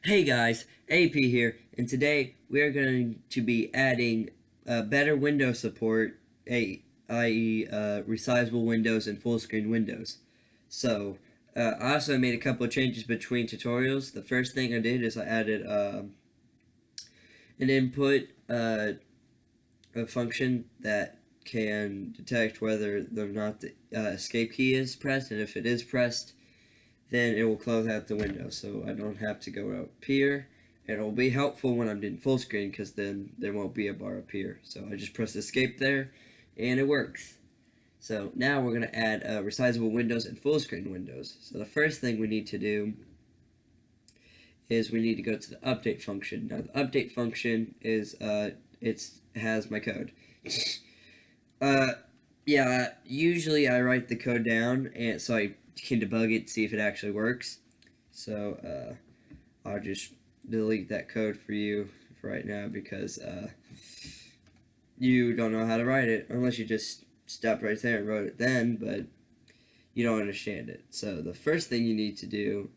Hey guys, AP here, and today we are going to be adding better window support, i.e. Resizable windows and full screen windows. So, I also made a couple of changes between tutorials. The first thing I did is I added an input a function that can detect whether or not the escape key is pressed, and if it is pressed, then it will close out the window, so I don't have to go up here. And it'll be helpful when I'm doing full screen because then there won't be a bar up here. So I just press escape there and it works. So now we're going to add resizable windows and full screen windows. So the first thing we need to do is we need to go to the update function. Now the update function is it has my code. Yeah, usually I write the code down and so I can debug it, see if it actually works. So I'll just delete that code for you for right now because you don't know how to write it unless you just stopped right there and wrote it then, but you don't understand it. So the first thing you need to do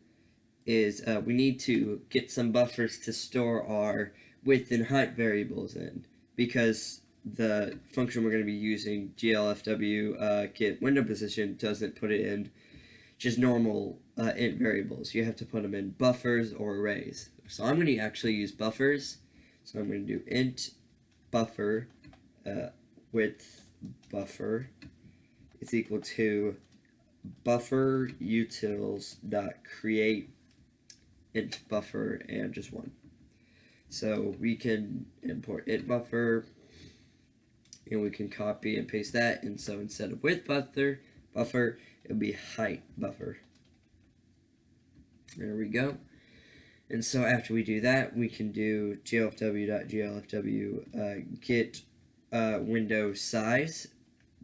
is we need to get some buffers to store our width and height variables in, because the function we're going to be using, glfw get window position, doesn't put it in just normal int variables. You have to put them in buffers or arrays. So I'm going to actually use buffers. So I'm going to do int buffer width buffer is equal to buffer utils dot create int buffer and just one. So we can import int buffer and we can copy and paste that, and so instead of width buffer it'll be height buffer. There we go. And so after we do that, we can do glfw.glfw get window size,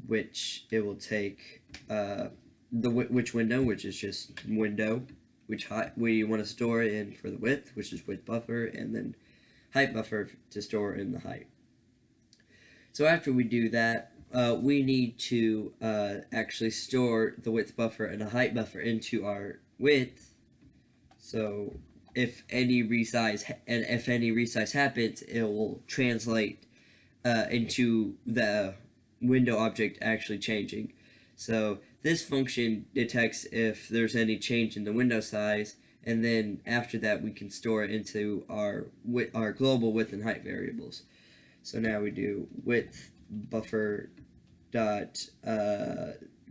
which it will take which window, which is just window, which height we want to store in for the width, which is width buffer, and then height buffer to store in the height. So after we do that, we need to actually store the width buffer and the height buffer into our width. So if any resize happens, it will translate into the window object actually changing. So this function detects if there's any change in the window size, and then after that we can store it into our global width and height variables. So now we do width buffer dot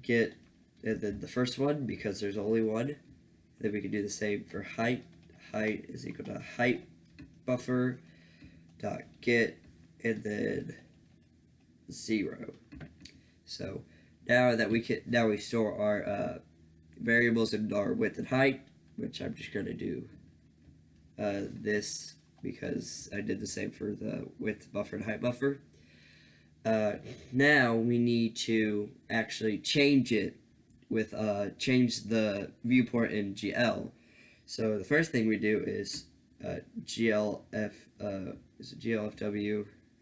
get the first one, because there's only one. Then we can do the same for height. Height is equal to height buffer dot get and then 0. So now we store our variables in our width and height, which I'm just going to do this because I did the same for the width buffer and height buffer. Now we need to actually change it with change the viewport in GL. So the first thing we do is glfw,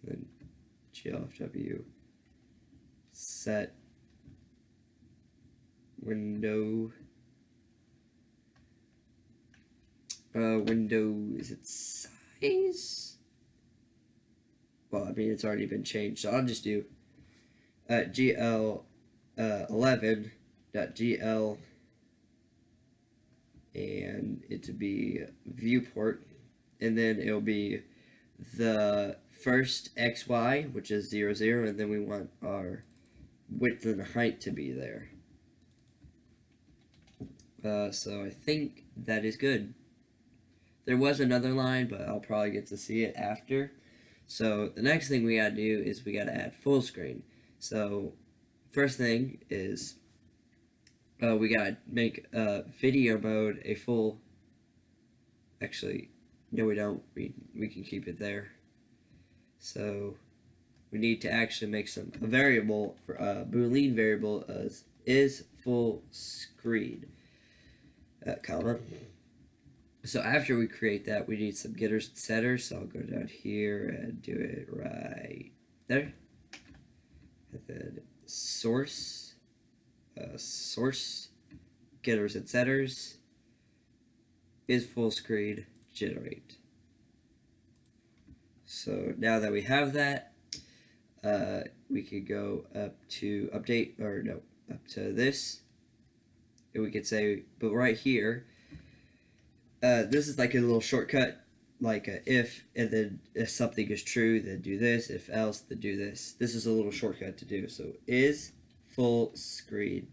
then glfw set window is it size? Well, I mean, it's already been changed, so I'll just do gl 11.gl and it to be viewport, and then it'll be the first xy, which is 0, 0, and then we want our width and height to be there. So I think that is good. There was another line, but I'll probably get to see it after. So the next thing we gotta do is we gotta add full screen. So first thing is we gotta make video mode a full. Actually, no, we don't. We can keep it there. So we need to actually make a variable for Boolean variable as is full screen, comma. So after we create that, we need some getters and setters. So I'll go down here and do it right there. And then source getters and setters is full screen, generate. So now that we have that, we could go up to update, or no, up to this, and we could say, but right here, this is like a little shortcut, like a if, and then if something is true, then do this, if else, then do this. This is a little shortcut to do. So is full screen.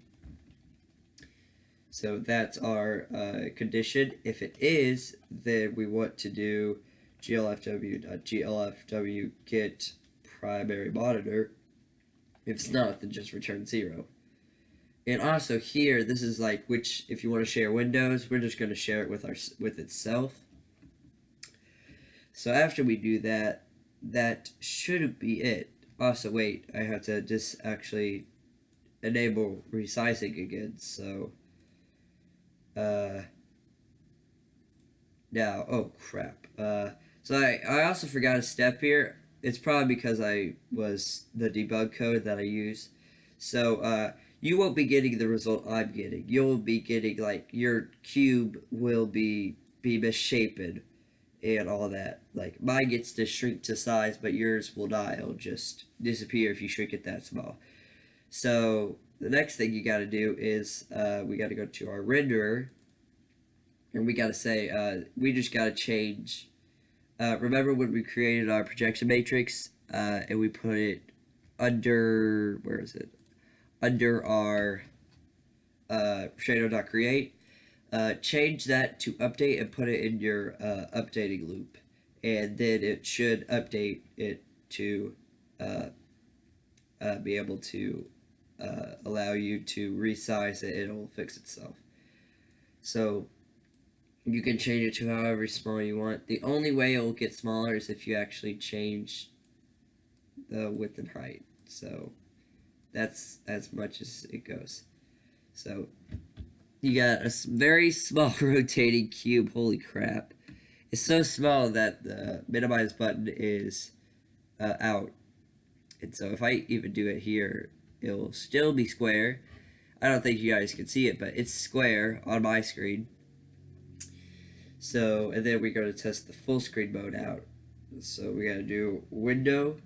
So that's our condition. If it is, then we want to do glfw.glfw get primary monitor. If it's not, then just return 0. And also here, this is like which, if you want to share windows, we're just going to share it with itself. So after we do that, that should be it. Also, wait, I have to just actually enable resizing again. So now, oh crap. So I also forgot a step here. It's probably because I was the debug code that I use. So you won't be getting the result I'm getting. You'll be getting, like, your cube will be misshapen and all that. Like, mine gets to shrink to size, but yours will not. It'll just disappear if you shrink it that small. So the next thing you got to do is we got to go to our renderer, and we got to say we just got to change. Remember when we created our projection matrix and we put it under, where is it? Under our Shadow.create. Change that to update and put it in your updating loop, and then it should update it to be able to allow you to resize it. It'll fix itself. So you can change it to however small you want. The only way it will get smaller is if you actually change the width and height. So that's as much as it goes. So you got a very small rotating cube. Holy crap. It's so small that the minimize button is out. And so if I even do it here, it'll still be square. I don't think you guys can see it, but it's square on my screen. So, and then we're going to test the full screen mode out. So we got to do window.set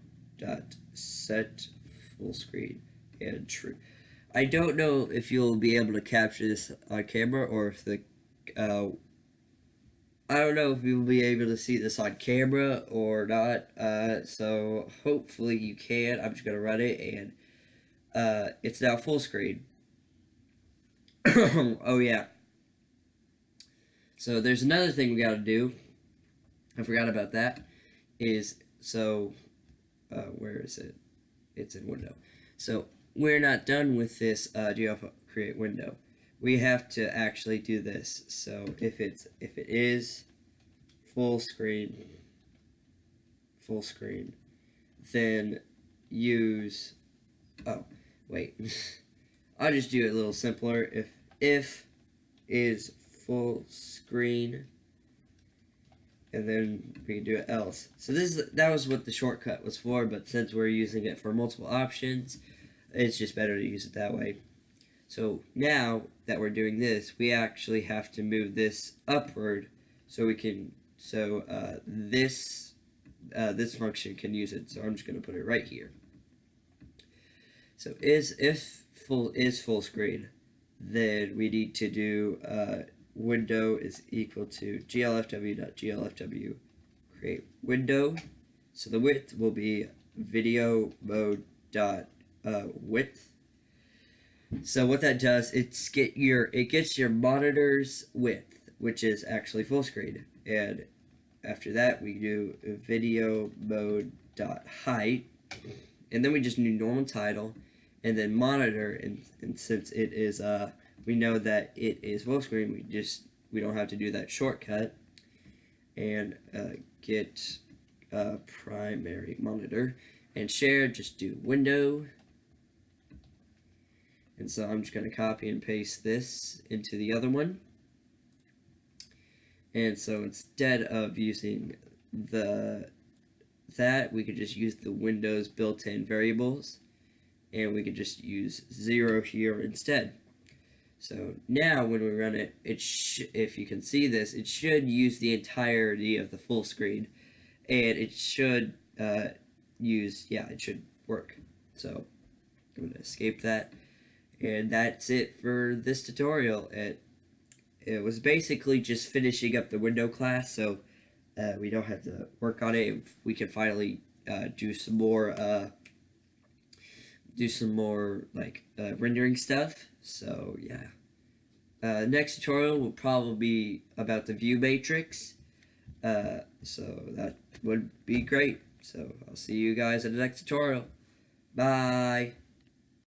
full screen and true. I don't know if you'll be able to capture this on camera, or if the I don't know if you'll be able to see this on camera or not. So hopefully you can. I'm just gonna run it, and it's now full screen. Oh yeah. So there's another thing we gotta do. I forgot about that. Where is it? It's in window. So we're not done with this create window. We have to actually do this. So if it is full screen, then use, oh wait, I'll just do it a little simpler. If is full screen, and then we can do it else. So that was what the shortcut was for, but since we're using it for multiple options, it's just better to use it that way. So now that we're doing this, we actually have to move this upward so we can, this function can use it. So I'm just going to put it right here. So if full screen, then we need to do window is equal to glfw.glfw create window. So the width will be video mode dot width. So what that does, it gets your monitor's width, which is actually full screen, and after that we do video mode dot height, and then we just do normal title, and then monitor, and since it is we know that it is full screen, we don't have to do that shortcut, and get primary monitor, and share, just do window. And so I'm just going to copy and paste this into the other one. And so instead of using that, we could just use the Windows built-in variables, and we could just use 0 here instead. So now when we run it, if you can see this, it should use the entirety of the full screen, and it should it should work. So I'm gonna escape that, and that's it for this tutorial. It was basically just finishing up the window class, so we don't have to work on it. We can finally do some more like rendering stuff. So yeah. Next tutorial will probably be about the view matrix. So that would be great. So I'll see you guys in the next tutorial. Bye.